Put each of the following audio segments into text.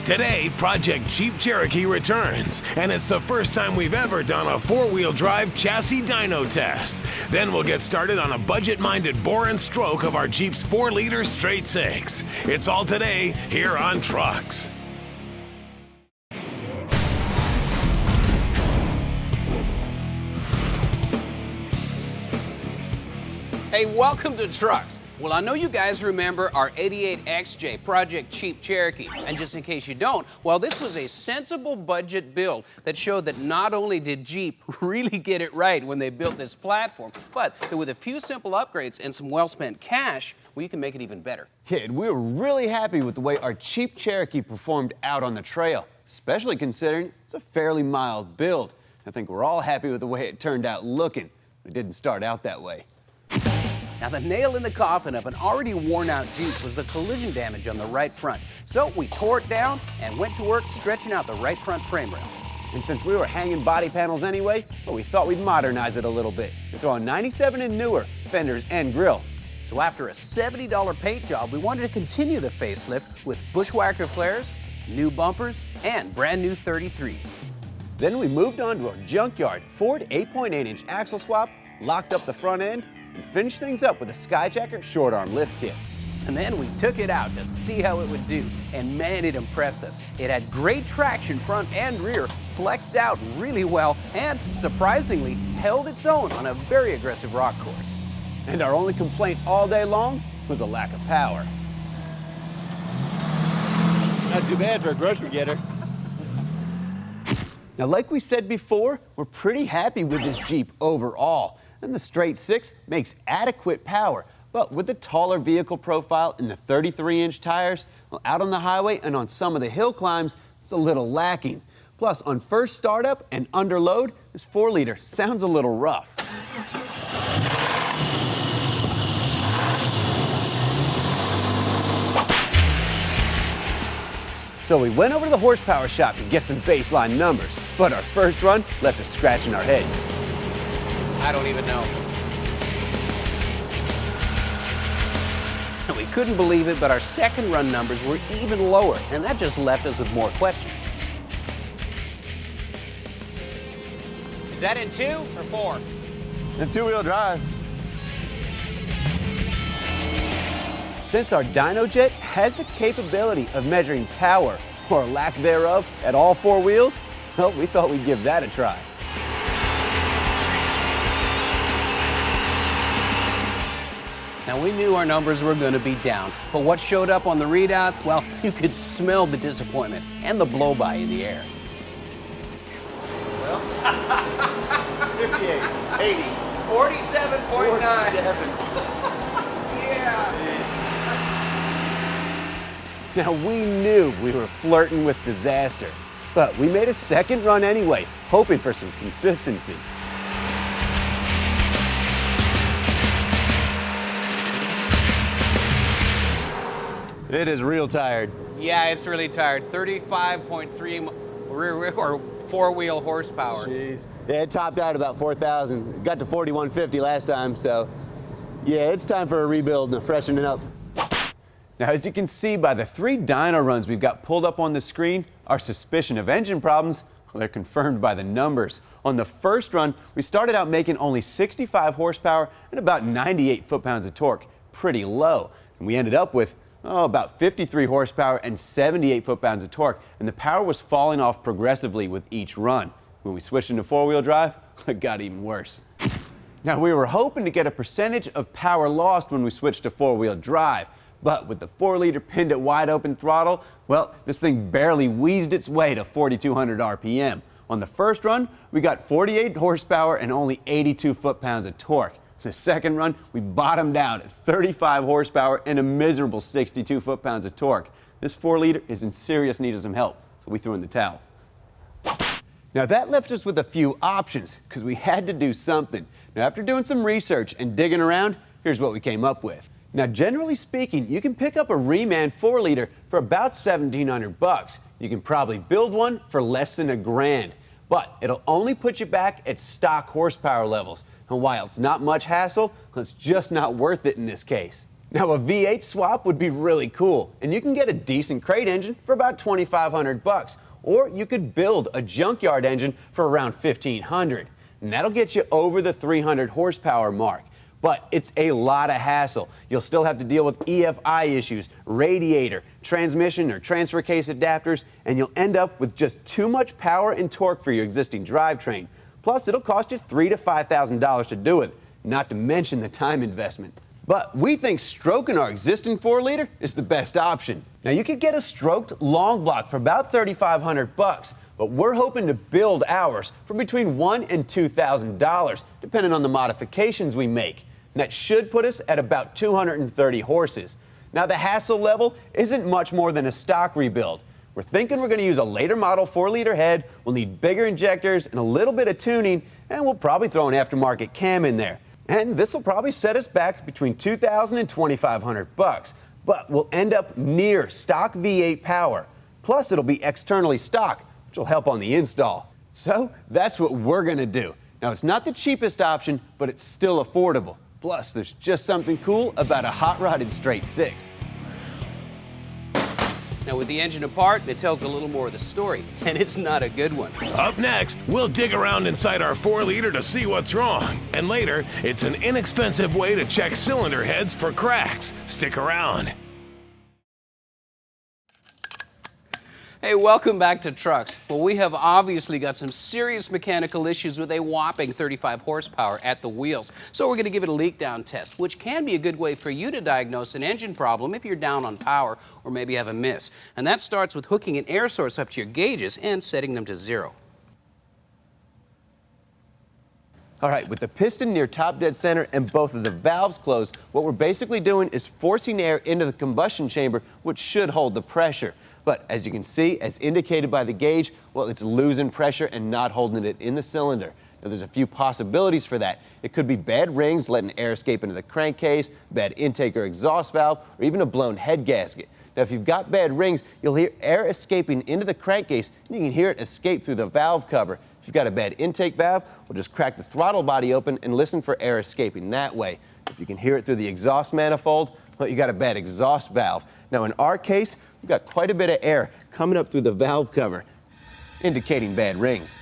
Today, Project Cheep Cherokee returns, and it's the first time we've ever done a four-wheel drive chassis dyno test. Then we'll get started on a budget-minded bore and stroke of our Jeep's 4-liter straight six. It's all today here on Trucks. Hey, welcome to Trucks. Well, I know you guys remember our 88 XJ Project Cheep Cherokee. And just in case you don't, well, this was a sensible budget build that showed that not only did Jeep really get it right when they built this platform, but that with a few simple upgrades and some well-spent cash, well, you can make it even better. Yeah, and we were really happy with the way our Cheep Cherokee performed out on the trail, especially considering it's a fairly mild build. I think we're all happy with the way it turned out looking. It didn't start out that way. Now, the nail in the coffin of an already worn-out Jeep was the collision damage on the right front. So we tore it down and went to work stretching out the right front frame rail. And since we were hanging body panels anyway, well, we thought we'd modernize it a little bit. We're throwing 97 and newer fenders and grille. So after a $70 paint job, we wanted to continue the facelift with Bushwacker flares, new bumpers, and brand new 33s. Then we moved on to a junkyard Ford 8.8-inch axle swap, locked up the front end, and finished things up with a Skyjacker short arm lift kit. And then we took it out to see how it would do, and man, it impressed us. It had great traction front and rear, flexed out really well, and surprisingly held its own on a very aggressive rock course. And our only complaint all day long was a lack of power. Not too bad for a grocery getter. Now, like we said before, we're pretty happy with this Jeep overall. And the straight six makes adequate power, but with the taller vehicle profile and the 33-inch tires, well, out on the highway and on some of the hill climbs, it's a little lacking. Plus, on first startup and under load, this 4-liter sounds a little rough. So we went over to the horsepower shop to get some baseline numbers, but our first run left us scratching our heads. I don't even know. We couldn't believe it, but our second run numbers were even lower, and that just left us with more questions. Is that in 2 or 4? And two-wheel drive. Since our Dynojet has the capability of measuring power, or lack thereof, at all 4 wheels, well, we thought we'd give that a try. Now, we knew our numbers were going to be down, but what showed up on the readouts, well, you could smell the disappointment and the blow-by in the air. Well, 58, 80, 47.9. Yeah. Now, we knew we were flirting with disaster, but we made a second run anyway, hoping for some consistency. It is real tired. Yeah, it's really tired. 35.3 rear or 4-wheel horsepower. Jeez. Yeah, it topped out about 4,000. Got to 4,150 last time, so yeah, it's time for a rebuild and a freshening up. Now, as you can see by the 3 dyno runs we've got pulled up on the screen, our suspicion of engine problems, well, they're confirmed by the numbers. On the first run, we started out making only 65 horsepower and about 98 foot-pounds of torque. Pretty low. And we ended up with about 53 horsepower and 78 foot-pounds of torque, and the power was falling off progressively with each run. When we switched into 4-wheel drive, it got even worse. Now, we were hoping to get a percentage of power lost when we switched to 4-wheel drive, but with the 4-liter pinned at wide open throttle, well, this thing barely wheezed its way to 4,200 RPM. On the first run, we got 48 horsepower and only 82 foot-pounds of torque. The second run, we bottomed out at 35 horsepower and a miserable 62 foot-pounds of torque. This 4-liter is in serious need of some help, so we threw in the towel. Now, that left us with a few options, because we had to do something. Now, after doing some research and digging around, here's what we came up with. Now, generally speaking, you can pick up a reman 4-liter for about $1,700. You can probably build one for less than $1,000, but it'll only put you back at stock horsepower levels. And while it's not much hassle, it's just not worth it in this case. Now, a V8 swap would be really cool, and you can get a decent crate engine for about $2,500, or you could build a junkyard engine for around $1,500, and that'll get you over the 300 horsepower mark. But it's a lot of hassle. You'll still have to deal with EFI issues, radiator, transmission or transfer case adapters, and you'll end up with just too much power and torque for your existing drivetrain. Plus, it'll cost you $3,000 to $5,000 to do it, not to mention the time investment. But we think stroking our existing 4-liter is the best option. Now, you could get a stroked long block for about $3,500, but we're hoping to build ours for between $1,000 and $2,000, depending on the modifications we make. And that should put us at about 230 horses. Now, the hassle level isn't much more than a stock rebuild. We're thinking we're going to use a later model 4-liter head, we'll need bigger injectors and a little bit of tuning, and we'll probably throw an aftermarket cam in there. And this will probably set us back between $2,000 and $2,500, but we'll end up near stock V8 power. Plus, it'll be externally stock, which will help on the install. So that's what we're gonna do. Now, it's not the cheapest option, but it's still affordable. Plus, there's just something cool about a hot-rodded straight six. Now, with the engine apart, it tells a little more of the story, and it's not a good one. Up next, we'll dig around inside our 4-liter to see what's wrong. And later, it's an inexpensive way to check cylinder heads for cracks. Stick around. Hey, welcome back to Trucks. Well, we have obviously got some serious mechanical issues with a whopping 35 horsepower at the wheels. So we're going to give it a leak down test, which can be a good way for you to diagnose an engine problem if you're down on power or maybe have a miss. And that starts with hooking an air source up to your gauges and setting them to 0. All right, with the piston near top dead center and both of the valves closed, what we're basically doing is forcing air into the combustion chamber, which should hold the pressure. But as you can see, as indicated by the gauge, well, it's losing pressure and not holding it in the cylinder. Now, there's a few possibilities for that. It could be bad rings letting air escape into the crankcase, bad intake or exhaust valve, or even a blown head gasket. Now, if you've got bad rings, you'll hear air escaping into the crankcase, and you can hear it escape through the valve cover. If you've got a bad intake valve, we'll just crack the throttle body open and listen for air escaping that way. If you can hear it through the exhaust manifold, well, you got a bad exhaust valve. Now, in our case, we've got quite a bit of air coming up through the valve cover, indicating bad rings.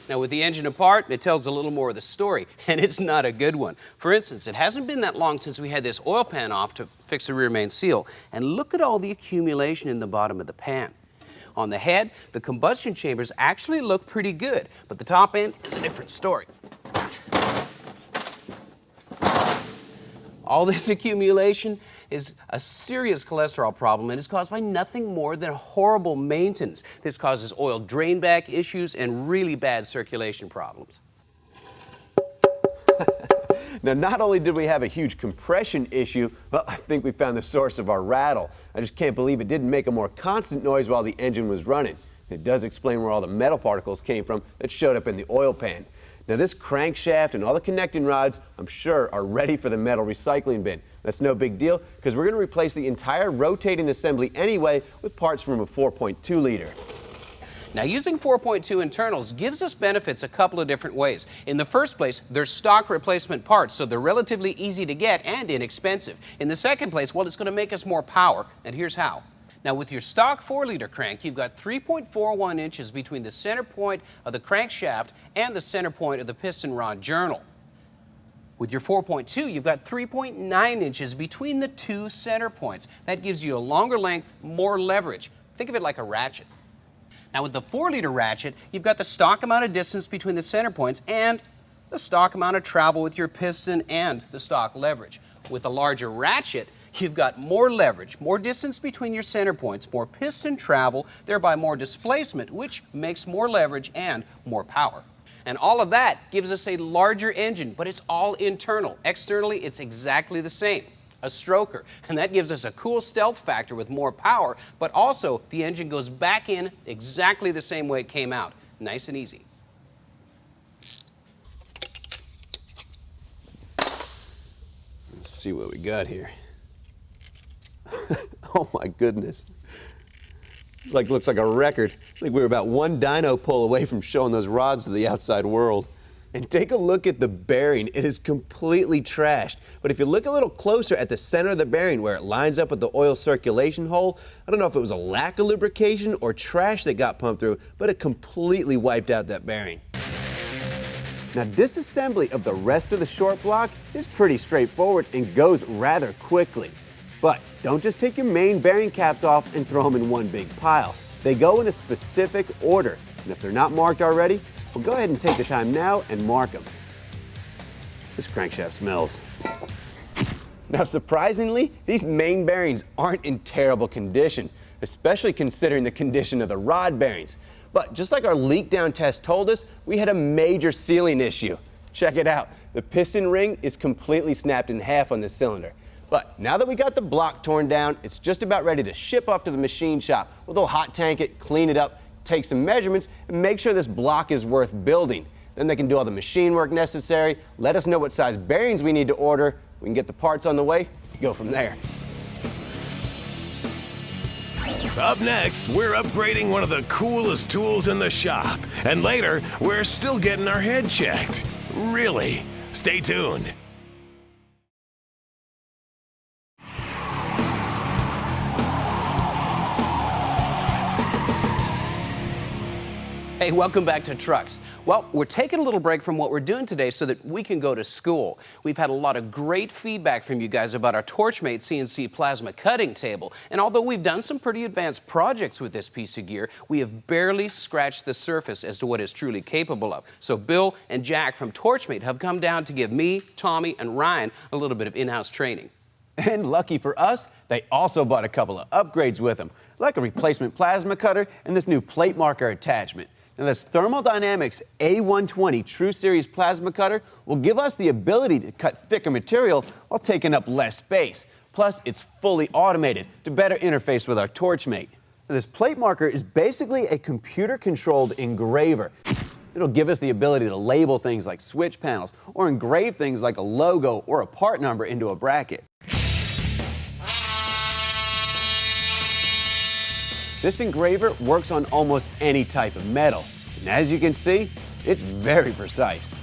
Now, with the engine apart, it tells a little more of the story, and it's not a good one. For instance, it hasn't been that long since we had this oil pan off to fix the rear main seal, and look at all the accumulation in the bottom of the pan. On the head, the combustion chambers actually look pretty good, but the top end is a different story. All this accumulation is a serious cholesterol problem and is caused by nothing more than horrible maintenance. This causes oil drain back issues and really bad circulation problems. Now, not only did we have a huge compression issue, but I think we found the source of our rattle. I just can't believe it didn't make a more constant noise while the engine was running. It does explain where all the metal particles came from that showed up in the oil pan. Now, this crankshaft and all the connecting rods, I'm sure, are ready for the metal recycling bin. That's no big deal, because we're going to replace the entire rotating assembly anyway with parts from a 4.2 liter. Now, using 4.2 internals gives us benefits a couple of different ways. In the first place, they're stock replacement parts, so they're relatively easy to get and inexpensive. In the second place, well, it's going to make us more power, and here's how. Now, with your stock 4-liter crank, you've got 3.41 inches between the center point of the crankshaft and the center point of the piston rod journal. With your 4.2, you've got 3.9 inches between the two center points. That gives you a longer length, more leverage. Think of it like a ratchet. Now, with the 4-liter ratchet, you've got the stock amount of distance between the center points and the stock amount of travel with your piston and the stock leverage. With the larger ratchet, you've got more leverage, more distance between your center points, more piston travel, thereby more displacement, which makes more leverage and more power. And all of that gives us a larger engine, but it's all internal. Externally, it's exactly the same, a stroker. And that gives us a cool stealth factor with more power, but also the engine goes back in exactly the same way it came out. Nice and easy. Let's see what we got here. Oh my goodness. Looks like a record. I think we were about one dyno pull away from showing those rods to the outside world. And take a look at the bearing. It is completely trashed. But if you look a little closer at the center of the bearing where it lines up with the oil circulation hole, I don't know if it was a lack of lubrication or trash that got pumped through, but it completely wiped out that bearing. Now, disassembly of the rest of the short block is pretty straightforward and goes rather quickly. But don't just take your main bearing caps off and throw them in one big pile. They go in a specific order, and if they're not marked already, well, go ahead and take the time now and mark them. This crankshaft smells. Now, surprisingly, these main bearings aren't in terrible condition, especially considering the condition of the rod bearings. But just like our leak down test told us, we had a major sealing issue. Check it out. The piston ring is completely snapped in half on the cylinder. But now that we got the block torn down, it's just about ready to ship off to the machine shop. We'll hot tank it, clean it up, take some measurements, and make sure this block is worth building. Then they can do all the machine work necessary, let us know what size bearings we need to order, we can get the parts on the way, go from there. Up next, we're upgrading one of the coolest tools in the shop. And later, we're still getting our head checked. Really? Stay tuned. Hey, welcome back to Trucks. Well, we're taking a little break from what we're doing today so that we can go to school. We've had a lot of great feedback from you guys about our Torchmate CNC plasma cutting table. And although we've done some pretty advanced projects with this piece of gear, we have barely scratched the surface as to what it's truly capable of. So Bill and Jack from Torchmate have come down to give me, Tommy, and Ryan a little bit of in-house training. And lucky for us, they also bought a couple of upgrades with them, like a replacement plasma cutter and this new plate marker attachment. Now, this Thermodynamics A120 True Series plasma cutter will give us the ability to cut thicker material while taking up less space. Plus, it's fully automated to better interface with our Torchmate. Now, this plate marker is basically a computer-controlled engraver. It'll give us the ability to label things like switch panels or engrave things like a logo or a part number into a bracket. This engraver works on almost any type of metal. And as you can see, it's very precise.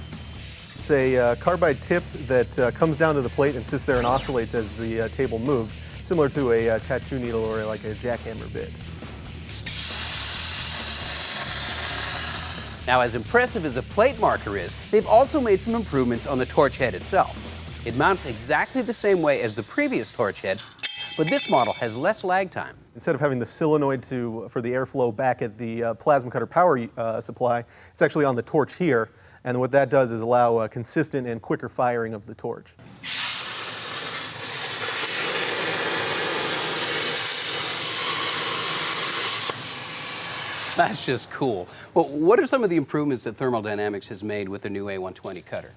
It's a carbide tip that comes down to the plate and sits there and oscillates as the table moves, similar to a tattoo needle or like a jackhammer bit. Now, as impressive as the plate marker is, they've also made some improvements on the torch head itself. It mounts exactly the same way as the previous torch head, but this model has less lag time. Instead of having the solenoid for the airflow back at the plasma cutter power supply, it's actually on the torch here, and what that does is allow consistent and quicker firing of the torch. That's just cool. Well, what are some of the improvements that Thermodynamics has made with the new A120 cutter?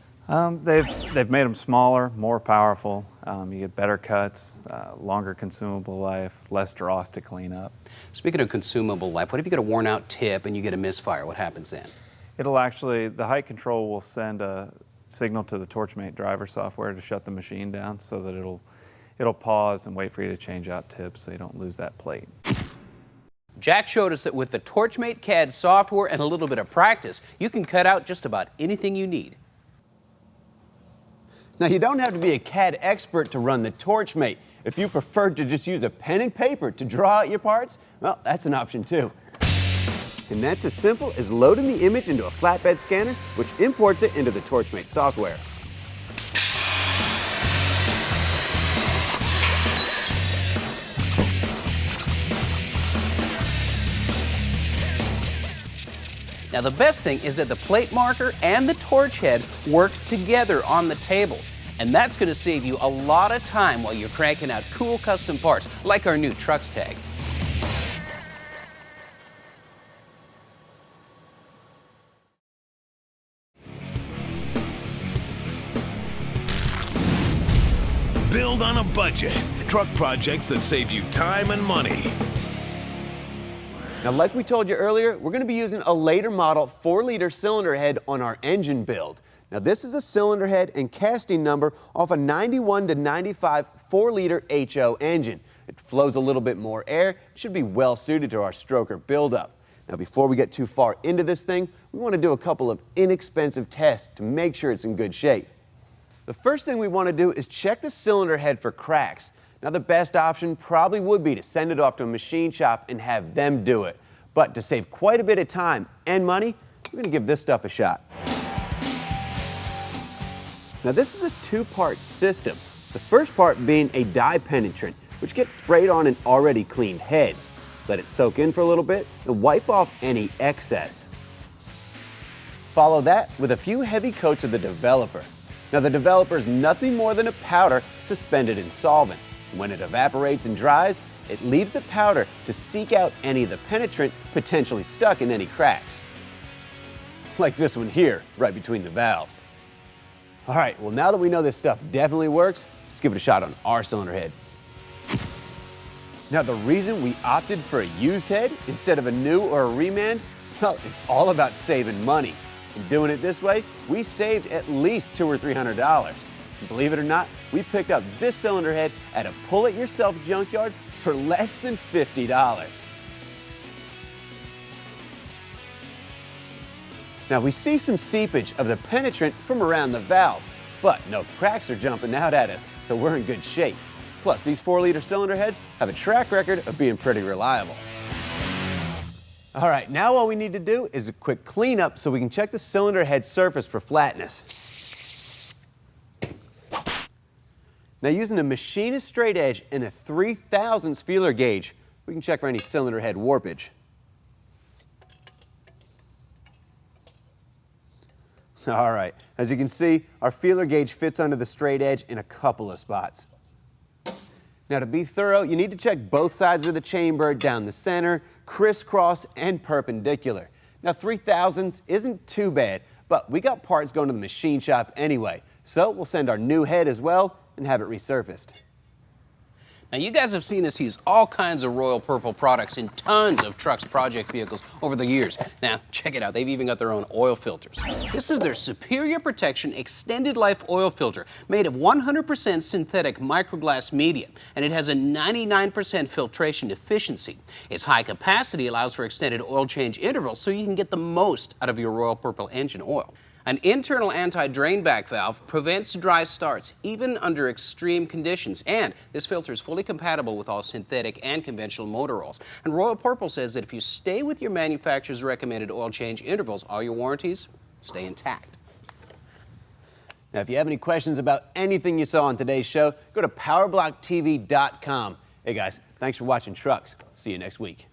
They've made them smaller, more powerful. You get better cuts, longer consumable life, less dross to clean up. Speaking of consumable life, what if you get a worn out tip and you get a misfire? What happens then? It'll actually, the height control will send a signal to the Torchmate driver software to shut the machine down so that it'll pause and wait for you to change out tips so you don't lose that plate. Jack showed us that with the Torchmate CAD software and a little bit of practice, you can cut out just about anything you need. Now, you don't have to be a CAD expert to run the Torchmate. If you prefer to just use a pen and paper to draw out your parts, well, that's an option too. And that's as simple as loading the image into a flatbed scanner, which imports it into the Torchmate software. Now, the best thing is that the plate marker and the torch head work together on the table. And that's going to save you a lot of time while you're cranking out cool custom parts, like our new Trucks tag. Build on a budget. Truck projects that save you time and money. Now, like we told you earlier, we're going to be using a later model 4-liter cylinder head on our engine build. Now, this is a cylinder head and casting number off a 91 to 95 4-liter HO engine. It flows a little bit more air, it should be well suited to our stroker buildup. Now before we get too far into this thing, we want to do a couple of inexpensive tests to make sure it's in good shape. The first thing we want to do is check the cylinder head for cracks. Now the best option probably would be to send it off to a machine shop and have them do it. But to save quite a bit of time and money, we're going to give this stuff a shot. Now this is a two-part system. The first part being a dye penetrant, which gets sprayed on an already cleaned head. Let it soak in for a little bit and wipe off any excess. Follow that with a few heavy coats of the developer. Now the developer is nothing more than a powder suspended in solvent. When it evaporates and dries, it leaves the powder to seek out any of the penetrant potentially stuck in any cracks. Like this one here, right between the valves. All right, well now that we know this stuff definitely works, let's give it a shot on our cylinder head. Now the reason we opted for a used head instead of a new or a reman, well, it's all about saving money. And doing it this way, we saved at least $200 or $300. And believe it or not, we picked up this cylinder head at a pull-it-yourself junkyard for less than $50. Now we see some seepage of the penetrant from around the valves, but no cracks are jumping out at us, so we're in good shape. Plus, these 4-liter cylinder heads have a track record of being pretty reliable. All right, now all we need to do is a quick cleanup so we can check the cylinder head surface for flatness. Now using a machinist straight edge and a 3/1000 feeler gauge, we can check for any cylinder head warpage. All right, as you can see, our feeler gauge fits under the straight edge in a couple of spots. Now to be thorough, you need to check both sides of the chamber, down the center, crisscross, and perpendicular. Now 3/1000 isn't too bad, but we got parts going to the machine shop anyway, so we'll send our new head as well and have it resurfaced. Now, you guys have seen us use all kinds of Royal Purple products in tons of trucks project vehicles over the years. Now, check it out. They've even got their own oil filters. This is their Superior Protection Extended Life Oil Filter, made of 100% synthetic microglass media, and it has a 99% filtration efficiency. Its high capacity allows for extended oil change intervals so you can get the most out of your Royal Purple engine oil. An internal anti-drain back valve prevents dry starts, even under extreme conditions, and this filter is fully compatible with all synthetic and conventional motor oils. And Royal Purple says that if you stay with your manufacturer's recommended oil change intervals, all your warranties stay intact. Now, if you have any questions about anything you saw on today's show, go to PowerBlockTV.com. Hey guys, thanks for watching Trucks. See you next week.